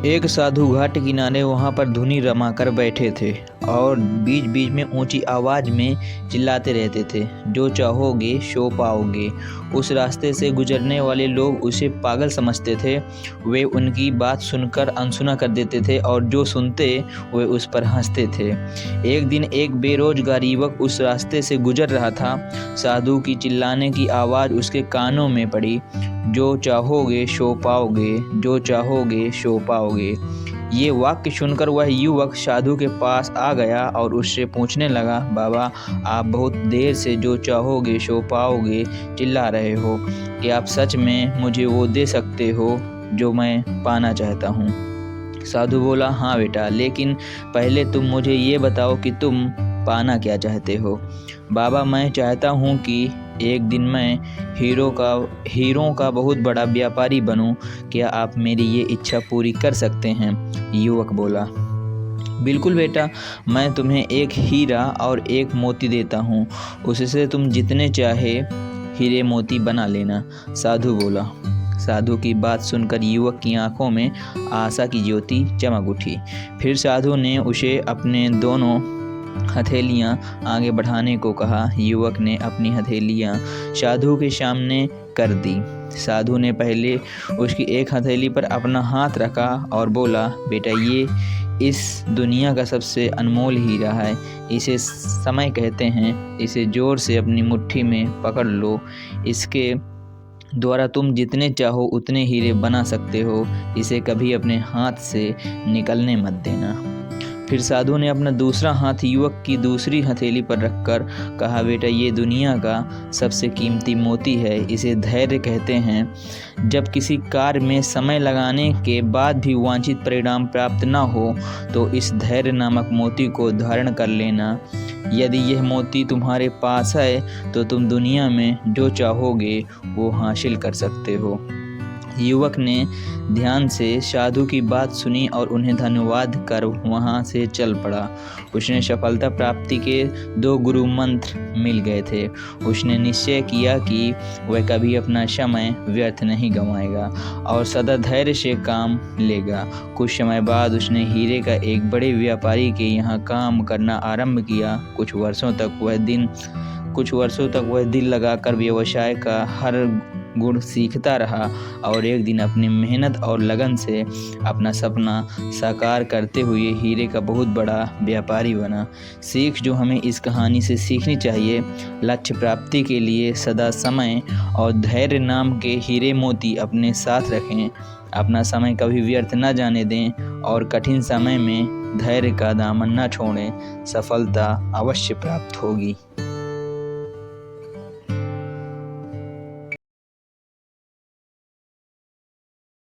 एक साधु घाट किनारे वहाँ पर धुनी रमाकर बैठे थे और बीच बीच में ऊंची आवाज़ में चिल्लाते रहते थे, जो चाहोगे सो पाओगे। उस रास्ते से गुजरने वाले लोग उसे पागल समझते थे। वे उनकी बात सुनकर अनसुना कर देते थे और जो सुनते वे उस पर हंसते थे। एक दिन एक बेरोजगार युवक उस रास्ते से गुजर रहा था। साधु की चिल्लाने की आवाज़ उसके कानों में पड़ी, जो चाहोगे सो पाओगे, जो चाहोगे सो पाओगे। ये वाक्य सुनकर वह युवक साधु के पास आ गया और उससे पूछने लगा, बाबा, आप बहुत देर से जो चाहोगे सो पाओगे चिल्ला रहे हो। क्या आप सच में मुझे वो दे सकते हो जो मैं पाना चाहता हूँ? साधु बोला, हाँ बेटा, लेकिन पहले तुम मुझे ये बताओ कि तुम पाना क्या चाहते हो। बाबा, मैं चाहता हूँ कि एक दिन मैं हीरों का बहुत बड़ा व्यापारी बनूं। क्या आप मेरी ये इच्छा पूरी कर सकते हैं? युवक बोला, बिल्कुल बेटा, मैं तुम्हें एक हीरा और एक मोती देता हूँ। उससे तुम जितने चाहे हीरे मोती बना लेना। साधु बोला। साधु की बात सुनकर युवक की आंखों में आशा की ज्योति चमक उठी। फिर साधु ने उसे अपने दोनों हथेलियां आगे बढ़ाने को कहा। युवक ने अपनी हथेलियां साधु के सामने कर दी। साधु ने पहले उसकी एक हथेली पर अपना हाथ रखा और बोला, बेटा, ये इस दुनिया का सबसे अनमोल हीरा है। इसे समय कहते हैं। इसे जोर से अपनी मुट्ठी में पकड़ लो। इसके द्वारा तुम जितने चाहो उतने हीरे बना सकते हो। इसे कभी अपने हाथ से निकलने मत देना। फिर साधु ने अपना दूसरा हाथ युवक की दूसरी हथेली पर रखकर कहा, बेटा, ये दुनिया का सबसे कीमती मोती है। इसे धैर्य कहते हैं। जब किसी कार्य में समय लगाने के बाद भी वांछित परिणाम प्राप्त न हो तो इस धैर्य नामक मोती को धारण कर लेना। यदि यह मोती तुम्हारे पास है तो तुम दुनिया में जो चाहोगे वो हासिल कर सकते हो। युवक ने ध्यान से साधु की बात सुनी और उन्हें धन्यवाद कर वहां से चल पड़ा। उसने सफलता प्राप्ति के 2 गुरु मंत्र मिल गए थे। उसने निश्चय किया कि वह कभी अपना समय व्यर्थ नहीं गंवाएगा और सदा धैर्य से काम लेगा। कुछ समय बाद उसने हीरे का एक बड़े व्यापारी के यहाँ काम करना आरंभ किया। कुछ वर्षों तक वह दिल लगाकर व्यवसाय का हर गुण सीखता रहा और एक दिन अपनी मेहनत और लगन से अपना सपना साकार करते हुए हीरे का बहुत बड़ा व्यापारी बना। सीख जो हमें इस कहानी से सीखनी चाहिए, लक्ष्य प्राप्ति के लिए सदा समय और धैर्य नाम के हीरे मोती अपने साथ रखें। अपना समय कभी व्यर्थ न जाने दें और कठिन समय में धैर्य का दामन न छोड़ें। सफलता अवश्य प्राप्त होगी।